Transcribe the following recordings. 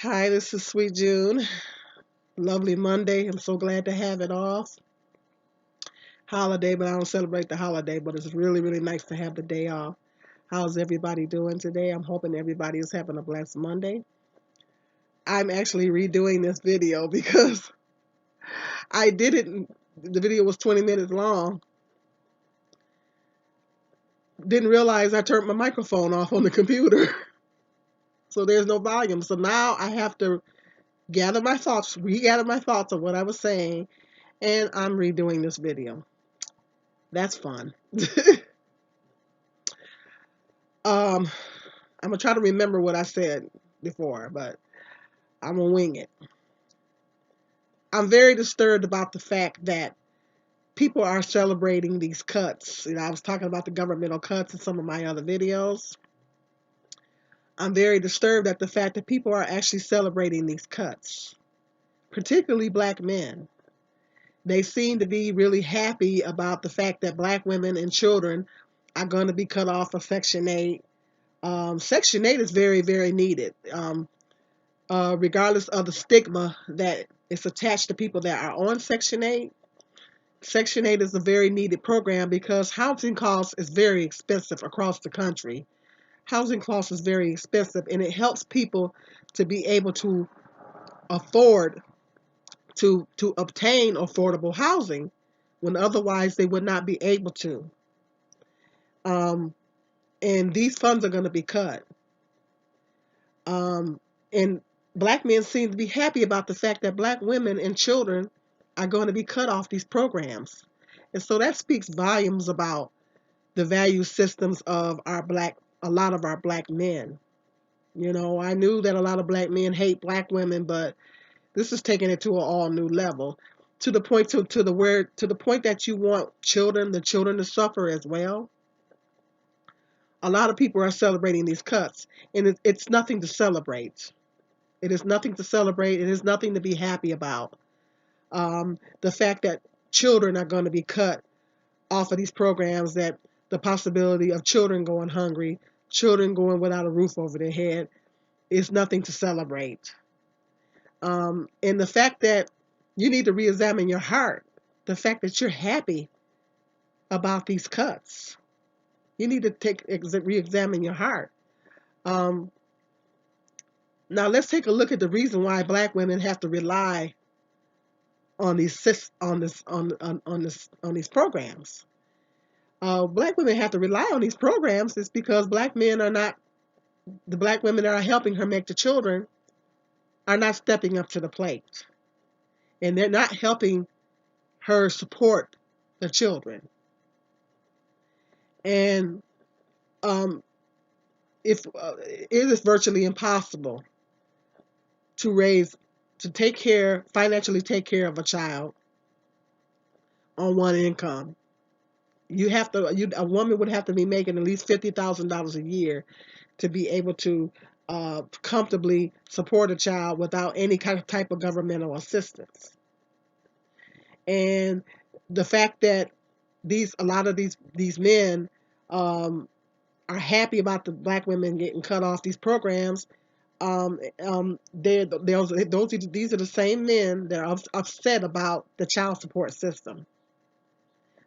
Hi, this is Sweet June. Lovely Monday. I'm so glad to have it off. Holiday, but I don't celebrate the holiday, but it's really, really nice to have the day off. How's everybody doing today? I'm hoping everybody is having a blessed Monday. I'm actually redoing this video because I did it. The video was 20 minutes long. Didn't realize I turned my microphone off on the computer. So there's no volume. So now I have to regather my thoughts of what I was saying, and I'm redoing this video. That's fun. Um, I'm gonna try to remember what I said before, but I'm gonna wing it. I'm very disturbed about the fact that people are celebrating these cuts. I was talking about the governmental cuts in some of my other videos. I'm very disturbed at the fact that people are actually celebrating these cuts, particularly black men. They seem to be really happy about the fact that black women and children are going to be cut off of Section 8. Section 8 is very, very needed. Regardless of the stigma that is attached to people that are on Section 8. Section 8 is a very needed program because housing costs is very expensive across the country. Housing costs is very expensive, and it helps people to be able to afford to obtain affordable housing when otherwise they would not be able to. Um, and these funds are going to be cut. And black men seem to be happy about the fact that black women and children are going to be cut off these programs. And so that speaks volumes about the value systems of a lot of our black men. I knew that a lot of black men hate black women, but this is taking it to an all new level, to the point to the point that you want the children to suffer as well. A lot of people are celebrating these cuts, and it's nothing to celebrate. It is nothing to celebrate. It is nothing to be happy about. The fact that children are going to be cut off of these programs, that the possibility of children going hungry, children going without a roof over their head, is nothing to celebrate. And the fact that you need to re-examine your heart, the fact that you're happy about these cuts, you need to re-examine your heart. Um, Now let's take a look at the reason why black women have to rely on these programs. Black women have to rely on these programs is because the black women that are helping her make the children are not stepping up to the plate, and they're not helping her support the children. And um, if it is virtually impossible to financially take care of a child on one income. A woman would have to be making at least $50,000 a year to be able to comfortably support a child without any kind of type of governmental assistance. And the fact that a lot of these men are happy about the black women getting cut off these programs. These are the same men that are upset about the child support system.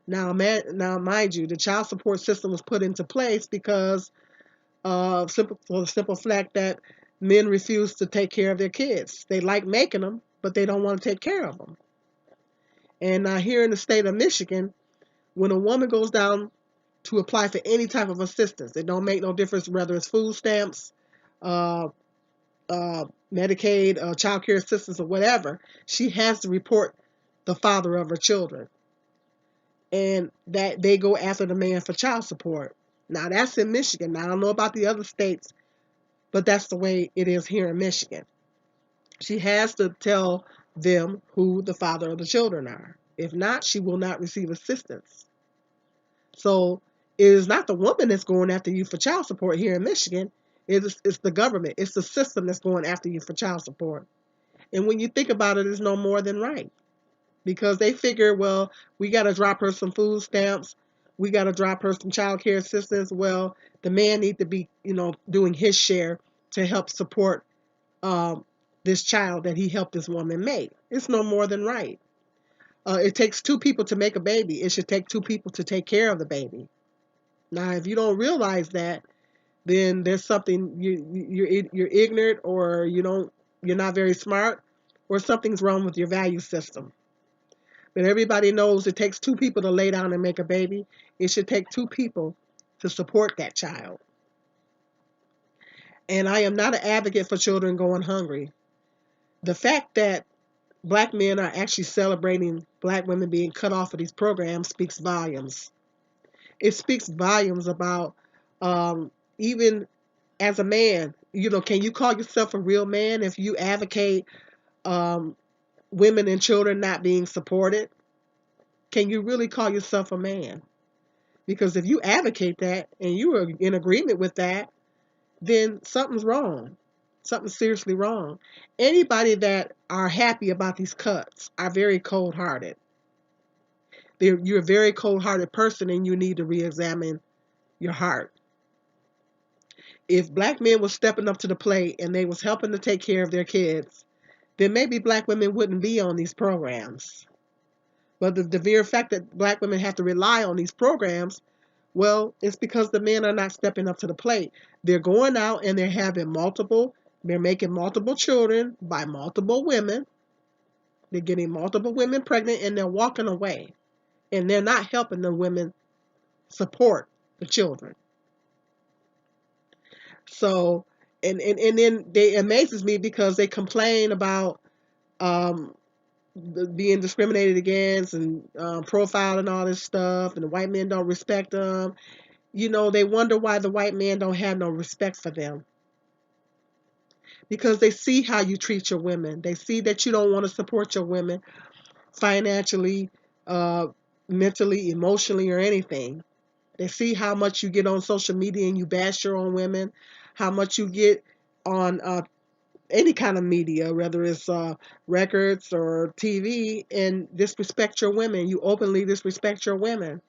Now, mind you, the child support system was put into place because for the simple fact that men refuse to take care of their kids. They like making them, but they don't want to take care of them. And here in the state of Michigan, when a woman goes down to apply for any type of assistance, it don't make no difference whether it's food stamps, uh, Medicaid, child care assistance, or whatever. She has to report the father of her children, and that they go after the man for child support. Now that's in Michigan. Now I don't know about the other states, but that's the way it is here in Michigan. She has to tell them who the father of the children are. If not, she will not receive assistance. So it is not the woman that's going after you for child support here in Michigan. It's the government. It's the system that's going after you for child support. And when you think about it, it's no more than right. Because they figure, well, we got to drop her some food stamps. We got to drop her some child care assistance. Well, the man needs to be, doing his share to help support um, this child that he helped this woman make. It's no more than right. It takes two people to make a baby. It should take two people to take care of the baby. Now, if you don't realize that, then there's something you're ignorant, or you're not very smart, or something's wrong with your value system. But everybody knows it takes two people to lay down and make a baby. It should take two people to support that child. And I am not an advocate for children going hungry. The fact that black men are actually celebrating black women being cut off of these programs speaks volumes. It speaks volumes about, even as a man, can you call yourself a real man if you advocate um, women and children not being supported? Can you really call yourself a man? Because if you advocate that and you are in agreement with that, then something's wrong. Something's seriously wrong. Anybody that are happy about these cuts are very cold-hearted. You're a very cold-hearted person, and you need to re-examine your heart. If black men was stepping up to the plate and they was helping to take care of their kids, then maybe black women wouldn't be on these programs. But the mere fact that black women have to rely on these programs, well, it's because the men are not stepping up to the plate. They're going out and they're making multiple children by multiple women. They're getting multiple women pregnant, and they're walking away. And they're not helping the women support the children. So, and then it amazes me because they complain about um, being discriminated against and profiled and all this stuff, and the white men don't respect them. They wonder why the white men don't have no respect for them, because they see how you treat your women. They see that you don't want to support your women financially, uh, mentally, emotionally, or anything. They see how much you get on social media and you bash your own women, how much you get on any kind of media, whether it's records or TV, and disrespect your women. You openly disrespect your women.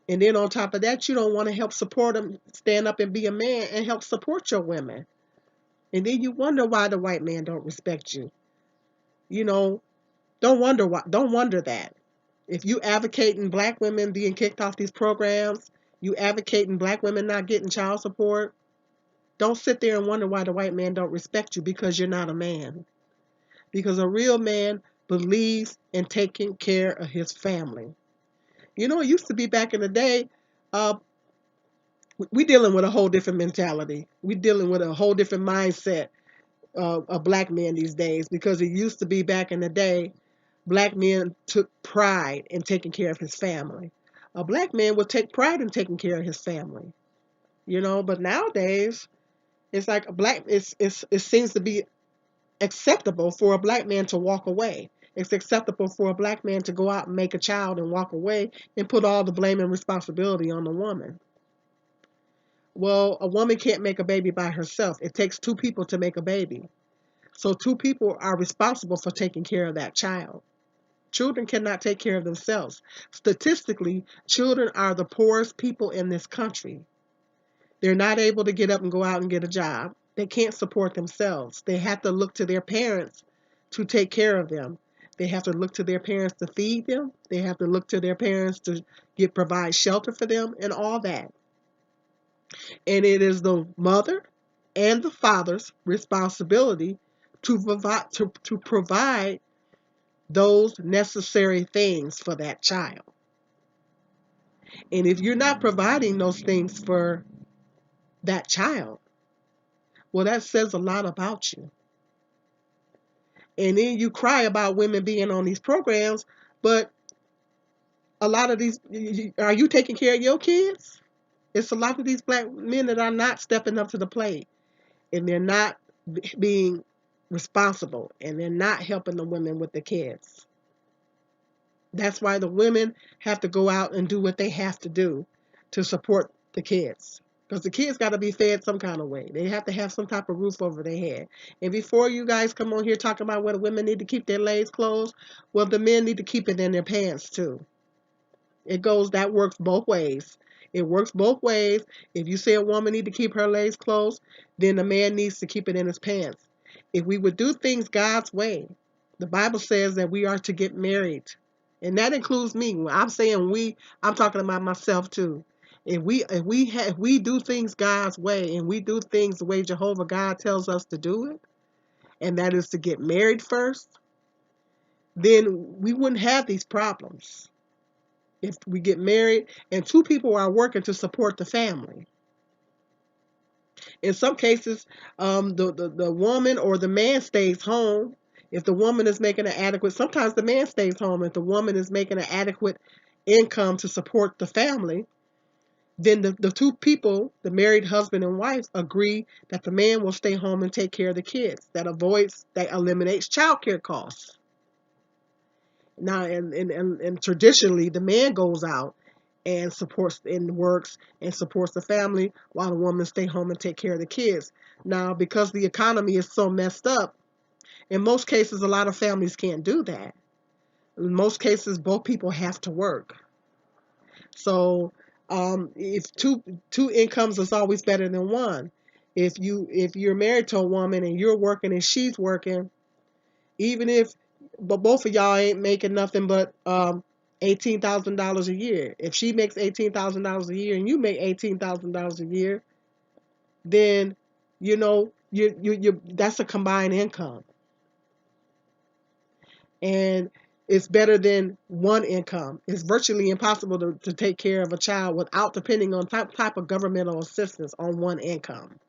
And then on top of that, you don't want to help support them, stand up and be a man and help support your women. And then you wonder why the white man don't respect you. You know, don't wonder why. Don't wonder that. If you advocating black women being kicked off these programs, you advocating black women not getting child support, don't sit there and wonder why the white man don't respect you, because you're not a man. Because a real man believes in taking care of his family. It used to be back in the day, uh, we dealing with a whole different mentality. We dealing with a whole different mindset of black men these days, because it used to be back in the day, black men took pride in taking care of his family. A black man would take pride in taking care of his family, but nowadays it's like it seems to be acceptable for a black man to walk away. It's acceptable for a black man to go out and make a child and walk away and put all the blame and responsibility on the woman. Well, a woman can't make a baby by herself. It takes two people to make a baby. So two people are responsible for taking care of that child. Children cannot take care of themselves. Statistically, children are the poorest people in this country. They're not able to get up and go out and get a job. They can't support themselves. They have to look to their parents to take care of them. They have to look to their parents to feed them. They have to look to their parents to provide shelter for them and all that. And it is the mother and the father's responsibility to provide those necessary things for that child. And if you're not providing those things for that child, well, that says a lot about you. And then you cry about women being on these programs, but a lot of these, are you taking care of your kids? It's a lot of these black men that are not stepping up to the plate, and they're not being responsible, and they're not helping the women with the kids. That's why the women have to go out and do what they have to do to support the kids. Because the kids got to be fed some kind of way. They have to have some type of roof over their head. And before you guys come on here talking about whether women need to keep their legs closed, well, the men need to keep it in their pants too. That works both ways. It works both ways. If you say a woman need to keep her legs closed, then the man needs to keep it in his pants. If we would do things God's way, the Bible says that we are to get married. And that includes me. When I'm saying we, I'm talking about myself too. If we do things God's way and we do things the way Jehovah God tells us to do it, and that is to get married first, then we wouldn't have these problems. If we get married and two people are working to support the family. In some cases, the woman or the man stays home. If the woman is making an adequate, sometimes the man stays home. If the woman is making an adequate income to support the family, then the two people, the married husband and wife, agree that the man will stay home and take care of the kids. That eliminates childcare costs. Now, and traditionally, the man goes out and supports and works and supports the family while the woman stay home and take care of the kids. Now, because the economy is so messed up, in most cases, a lot of families can't do that. In most cases, both people have to work. So, if two incomes is always better than one. If you're married to a woman and you're working and she's working, even if but both of y'all ain't making nothing but $18,000 a year. If she makes $18,000 a year and you make $18,000 a year, then you that's a combined income, and it's better than one income. It's virtually impossible to take care of a child without depending on type of governmental assistance on one income.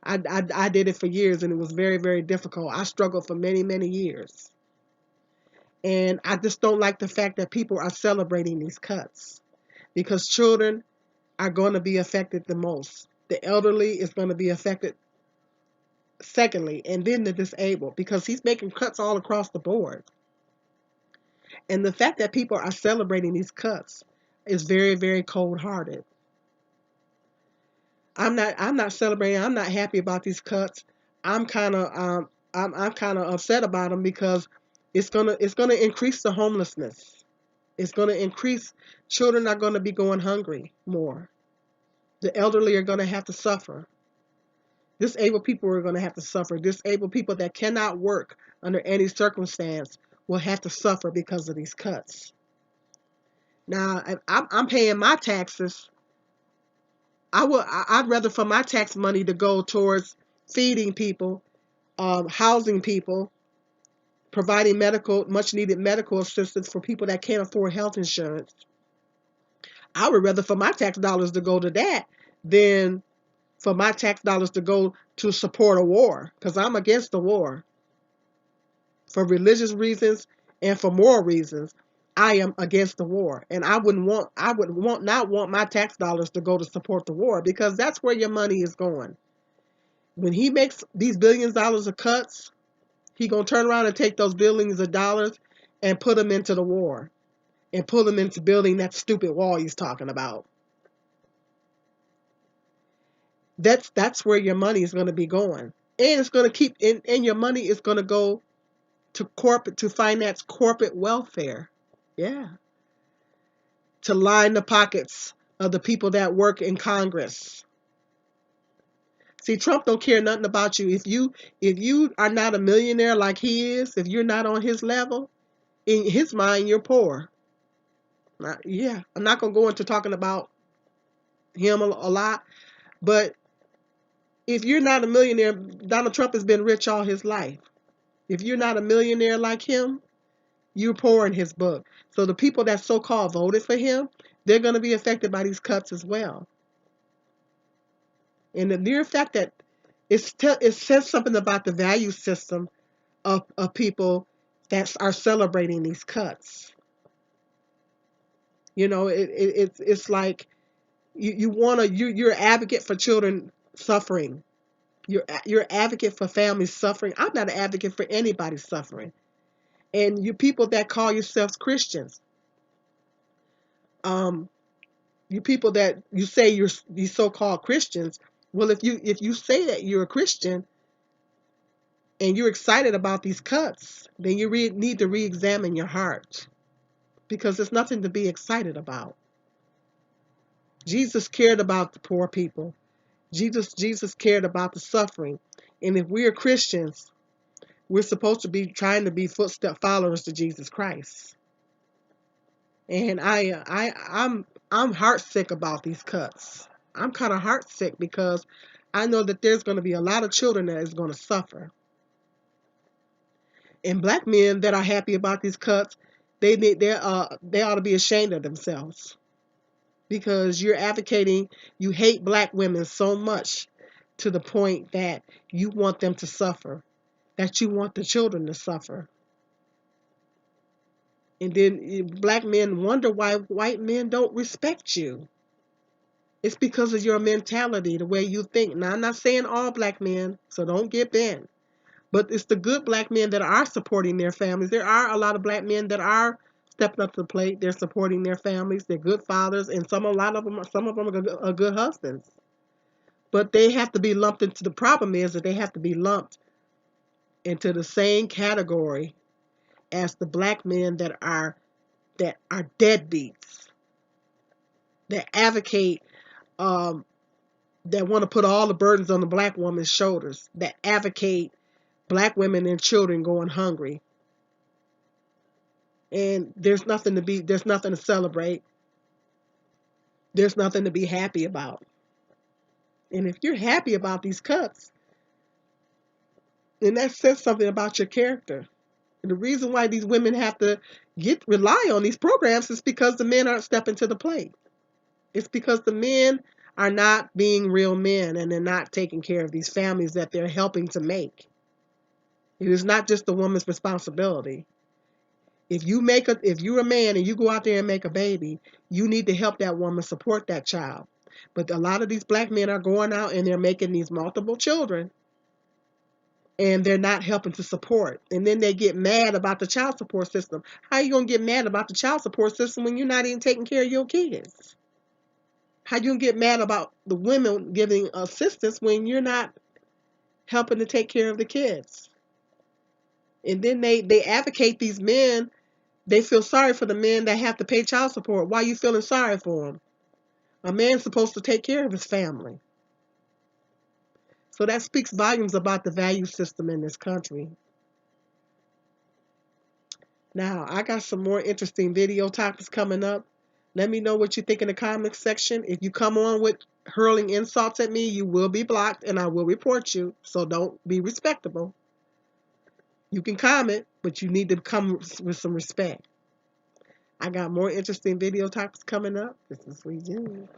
I did it for years and it was very, very difficult. I struggled for many, many years. And I just don't like the fact that people are celebrating these cuts because children are going to be affected the most. The elderly is going to be affected secondly, and then the disabled because he's making cuts all across the board. And the fact that people are celebrating these cuts is very, very cold-hearted. I'm not celebrating. I'm not happy about these cuts. I'm kind of I'm kind of upset about them because it's gonna increase the homelessness. It's going to increase. Children are going to be going hungry more. The elderly are going to have to suffer. Disabled people are going to have to suffer. Disabled people that cannot work under any circumstance will have to suffer because of these cuts. Now, if I'm paying my taxes. I'd rather for my tax money to go towards feeding people, housing people, providing much needed medical assistance for people that can't afford health insurance. I would rather for my tax dollars to go to that than for my tax dollars to go to support a war, because I'm against the war. For religious reasons and for moral reasons, I am against the war. And I would not want my tax dollars to go to support the war because that's where your money is going. When he makes these billions of dollars of cuts, he gonna turn around and take those billions of dollars and put them into the war and pull them into building that stupid wall he's talking about. That's where your money is going to be going, and it's going to and your money is going to go to finance corporate welfare. Yeah, to line the pockets of the people that work in Congress. See, Trump don't care nothing about you. If you are not a millionaire like he is, if you're not on his level, in his mind you're poor. Yeah, I'm not going to go into talking about him a lot, but if you're not a millionaire, Donald Trump has been rich all his life. If you're not a millionaire like him, you're poor in his book. So the people that so-called voted for him, they're going to be affected by these cuts as well. And the mere fact that it says something about the value system of people that are celebrating these cuts. It's like you're an advocate for children suffering. You're an advocate for families suffering. I'm not an advocate for anybody suffering. And you people that call yourselves Christians, um, you people that you say you're these so-called Christians, well, if you say that you're a Christian and you're excited about these cuts, then you need to re-examine your heart because there's nothing to be excited about. Jesus cared about the poor people. Jesus cared about the suffering. And if we are Christians, we're supposed to be trying to be footstep followers to Jesus Christ. And I'm heartsick about these cuts. I'm kind of heartsick because I know that there's going to be a lot of children that is going to suffer. And black men that are happy about these cuts, they ought to be ashamed of themselves, because you're advocating, you hate black women so much to the point that you want them to suffer, that you want the children to suffer. And then black men wonder why white men don't respect you. It's because of your mentality, the way you think. Now, I'm not saying all black men, so don't get bent. But it's the good black men that are supporting their families. There are a lot of black men that are stepping up to the plate. They're supporting their families. They're good fathers, and some of them are good husbands. But they have to be lumped into, the problem is that they have to be lumped into the same category as the black men that are deadbeats, that advocate, um, that want to put all the burdens on the black woman's shoulders, that advocate black women and children going hungry. And there's nothing to celebrate. There's nothing to be happy about. And if you're happy about these cuts, then that says something about your character. And the reason why these women have to rely on these programs is because the men aren't stepping to the plate. It's because the men are not being real men, and they're not taking care of these families that they're helping to make. It is not just the woman's responsibility. If you're a man and you go out there and make a baby, you need to help that woman support that child. But a lot of these black men are going out and they're making these multiple children, and they're not helping to support. And then they get mad about the child support system. How are you going to get mad about the child support system when you're not even taking care of your kids? How you going to get mad about the women giving assistance when you're not helping to take care of the kids? And then they advocate these men. They feel sorry for the men that have to pay child support. Why are you feeling sorry for them? A man's supposed to take care of his family. So that speaks volumes about the value system in this country. Now, I got some more interesting video topics coming up. Let me know what you think in the comments section. If you come on with hurling insults at me, you will be blocked and I will report you. So don't be respectable. You can comment, but you need to come with some respect. I got more interesting video topics coming up. This is Sweet June.